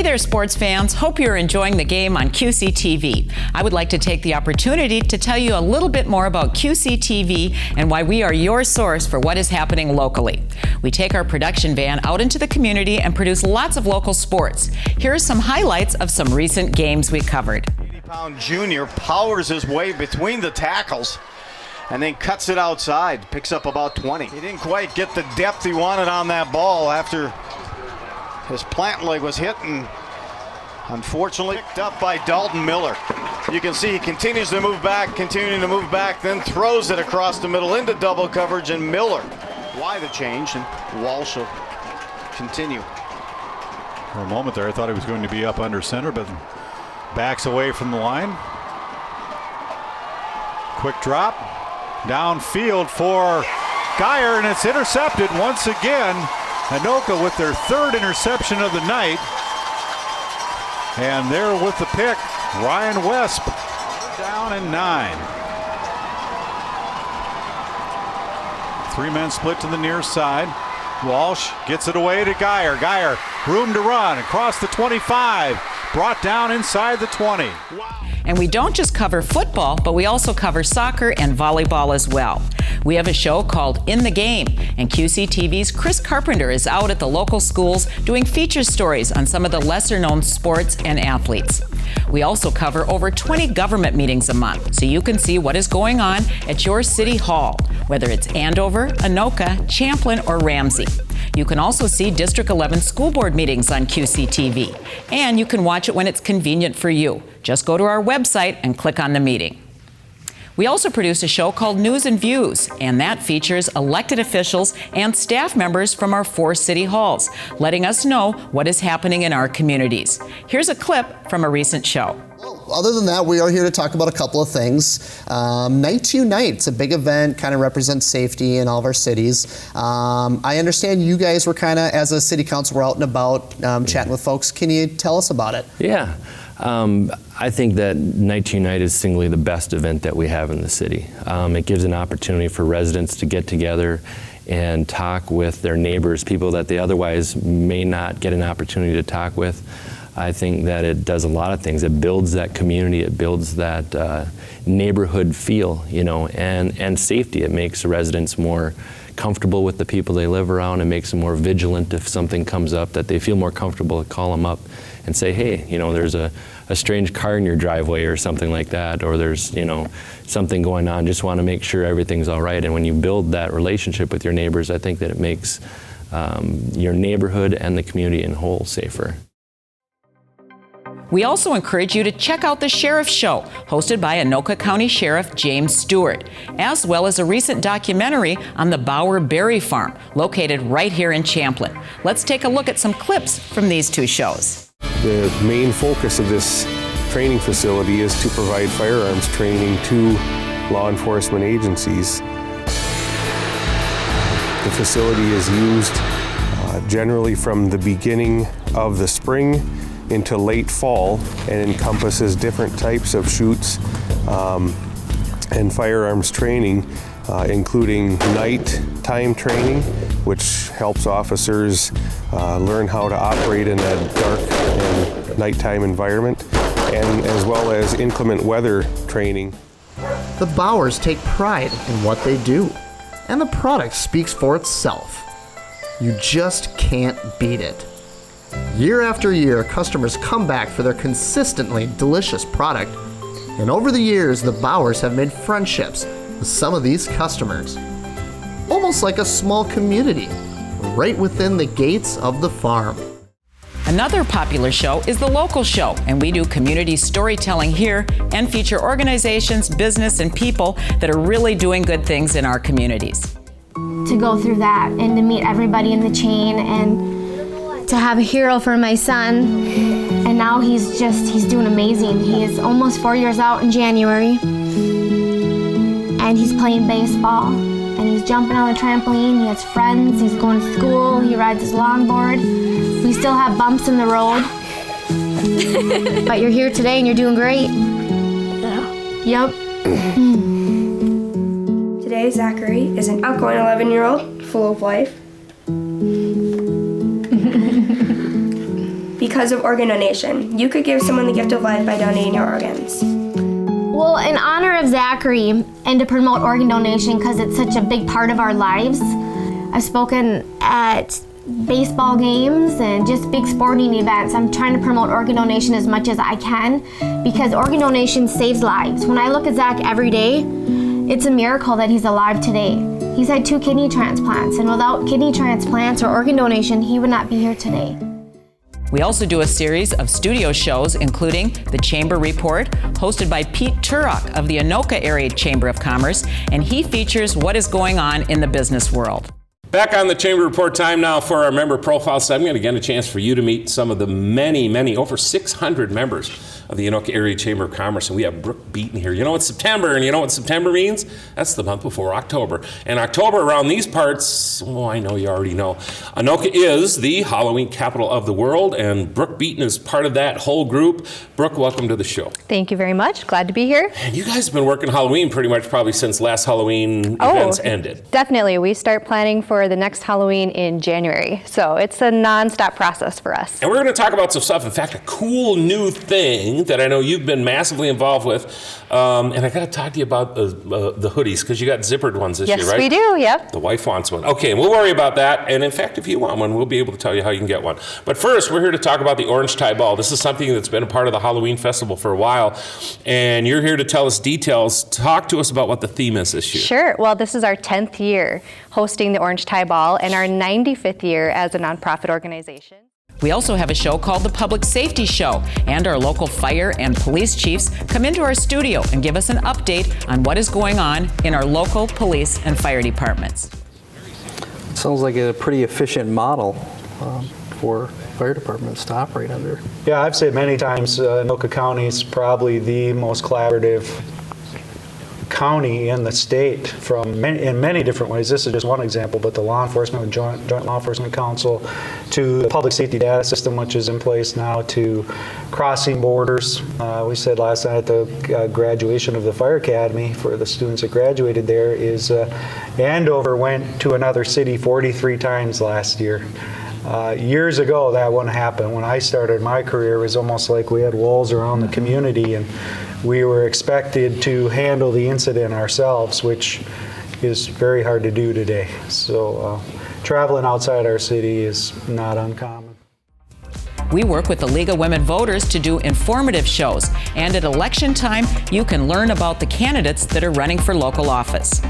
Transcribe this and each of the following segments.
there, sports fans. Hope you're enjoying the game on QCTV. I would like to take the opportunity to tell you a little bit more about QCTV and why we are your source for what is happening locally. We take our production van out into the community and produce lots of local sports. Here are some highlights of some recent games we covered. 80-pound junior powers his way between the tackles and then cuts it outside, picks up about 20. He didn't quite get the depth he wanted on that ball after his plant leg was hit, and unfortunately picked up by Dalton Miller. You can see he continues to move back, then throws it across the middle into double coverage, and Miller. Why the change? And Walsh will continue. For a moment there, I thought he was going to be up under center, but backs away from the line. Quick drop. Downfield for Geyer, and it's intercepted once again. Anoka with their third interception of the night. And there with the pick, Ryan Wesp. Down and 9. 3 men split to the near side. Walsh gets it away to Geyer. Geyer, room to run across the 25. Brought down inside the 20. And we don't just cover football, but we also cover soccer and volleyball as well. We have a show called In the Game, and QCTV's Chris Carpenter is out at the local schools doing feature stories on some of the lesser-known sports and athletes. We also cover over 20 government meetings a month, so you can see what is going on at your city hall, whether it's Andover, Anoka, Champlin, or Ramsey. You can also see District 11 school board meetings on QCTV, and you can watch it when it's convenient for you. Just go to our website and click on the meeting. We also produce a show called News and Views, and that features elected officials and staff members from our 4 city halls, letting us know what is happening in our communities. Here's a clip from a recent show. Other than that, we are here to talk about a couple of things. Night to Unite, it's a big event, kind of represents safety in all of our cities. I understand you guys were kind of, as a city council, were out and about chatting with folks. Can you tell us about it? Yeah. I think that Night to Unite is singly the best event that we have in the city. It gives an opportunity for residents to get together and talk with their neighbors, people that they otherwise may not get an opportunity to talk with. I think that it does a lot of things. It builds that community, it builds that neighborhood feel, you know, and safety. It makes the residents more comfortable with the people they live around. It makes them more vigilant if something comes up, that they feel more comfortable to call them up and say, hey, you know, there's a strange car in your driveway or something like that, or there's, you know, something going on. Just want to make sure everything's all right. And when you build that relationship with your neighbors, I think that it makes your neighborhood and the community in whole safer. We also encourage you to check out The Sheriff's Show, hosted by Anoka County Sheriff James Stewart, as well as a recent documentary on the Bauer Berry Farm, located right here in Champlin. Let's take a look at some clips from these 2 shows. The main focus of this training facility is to provide firearms training to law enforcement agencies. The facility is used generally from the beginning of the spring into late fall and encompasses different types of shoots and firearms training, including nighttime training, which helps officers learn how to operate in a dark and nighttime environment, and as well as inclement weather training. The Bauers take pride in what they do, and the product speaks for itself. You just can't beat it. Year after year, customers come back for their consistently delicious product, and over the years, the Bauers have made friendships with some of these customers. Almost like a small community, right within the gates of the farm. Another popular show is The Local Show, and we do community storytelling here and feature organizations, business, and people that are really doing good things in our communities. To go through that and to meet everybody in the chain and to have a hero for my son, and now he's doing amazing. He is almost 4 years out in January, and he's playing baseball, and he's jumping on the trampoline. He has friends, he's going to school, he rides his longboard. We still have bumps in the road, but you're here today and you're doing great. Yeah. Yep. Today, Zachary is an outgoing 11-year-old full of life. because of organ donation. You could give someone the gift of life by donating your organs. Well, in honor of Zachary and to promote organ donation because it's such a big part of our lives, I've spoken at baseball games and just big sporting events. I'm trying to promote organ donation as much as I can because organ donation saves lives. When I look at Zach every day, it's a miracle that he's alive today. He's had 2 kidney transplants, and without kidney transplants or organ donation, he would not be here today. We also do a series of studio shows, including the Chamber Report, hosted by Pete Turok of the Anoka Area Chamber of Commerce, and he features what is going on in the business world. Back on the Chamber Report, time now for our member profile segment. Again, a chance for you to meet some of the many, over 600 members of the Anoka Area Chamber of Commerce. And we have Brooke Beaton here. You know it's September, and you know what September means? That's the month before October. And October around these parts, oh, I know you already know. Anoka is the Halloween capital of the world, and Brooke Beaton is part of that whole group. Brooke, welcome to the show. Thank you very much. Glad to be here. And you guys have been working Halloween pretty much probably since last Halloween events ended. Definitely. We start planning for the next Halloween in January. So it's a non-stop process for us. And we're going to talk about some stuff. In fact, a cool new thing that I know you've been massively involved with. And I got to talk to you about the hoodies, because you got zippered ones this year, right? Yes, we do. Yep. The wife wants one. Okay, and we'll worry about that. And in fact, if you want one, we'll be able to tell you how you can get one. But first, we're here to talk about the Orange Tie Ball. This is something that's been a part of the Halloween Festival for a while. And you're here to tell us details. Talk to us about what the theme is this year. Sure. Well, this is our 10th year hosting the Orange Tie Ball and our 95th year as a nonprofit organization. We also have a show called the Public Safety Show, and our local fire and police chiefs come into our studio and give us an update on what is going on in our local police and fire departments. Sounds like a pretty efficient model for fire departments to operate under. Yeah, I've said many times Anoka County is probably the most collaborative county in the state in many different ways. This is just one example, but the law enforcement, Joint Law Enforcement Council, to the public safety data system, which is in place now, to crossing borders. We said last night at the graduation of the fire academy for the students that graduated there is Andover went to another city 43 times last year. Years ago, that wouldn't happen. When I started my career, it was almost like we had walls around the community, and we were expected to handle the incident ourselves, which is very hard to do today. So traveling outside our city is not uncommon. We work with the League of Women Voters to do informative shows, and at election time, you can learn about the candidates that are running for local office.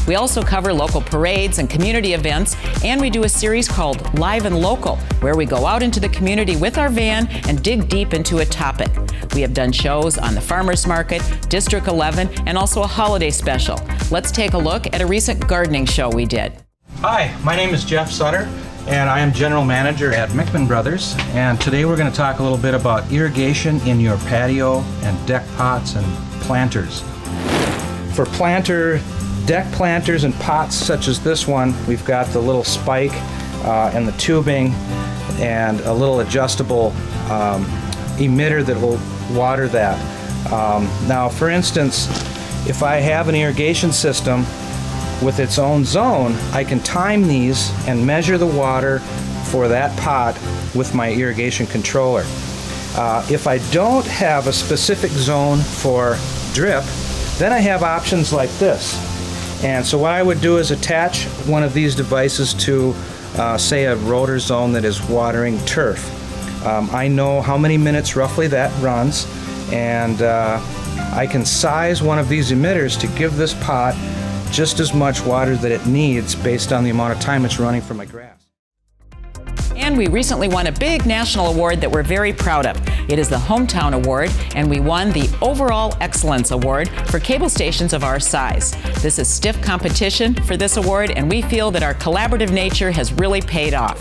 We also cover local parades and community events, and we do a series called Live and Local, where we go out into the community with our van and dig deep into a topic. We have done shows on the Farmers Market, District 11, and also a holiday special. Let's take a look at a recent gardening show we did. Hi, my name is Jeff Sutter, and I am General Manager at Mickman Brothers, and today we're going to talk a little bit about irrigation in your patio and deck pots and planters. For deck planters and pots such as this one, we've got the little spike and the tubing and a little adjustable emitter that will water that. Now, for instance, if I have an irrigation system with its own zone, I can time these and measure the water for that pot with my irrigation controller. If I don't have a specific zone for drip, then I have options like this. And so what I would do is attach one of these devices to, say, a rotor zone that is watering turf. I know how many minutes roughly that runs, and I can size one of these emitters to give this pot just as much water that it needs based on the amount of time it's running for my grass. And we recently won a big national award that we're very proud of. It is the Hometown Award, and we won the Overall Excellence Award for cable stations of our size. This is stiff competition for this award, and we feel that our collaborative nature has really paid off.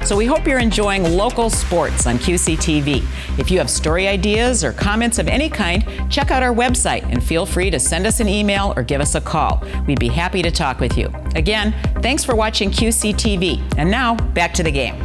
So we hope you're enjoying local sports on QCTV. If you have story ideas or comments of any kind, check out our website and feel free to send us an email or give us a call. We'd be happy to talk with you. Again, thanks for watching QCTV. And now, back to the game.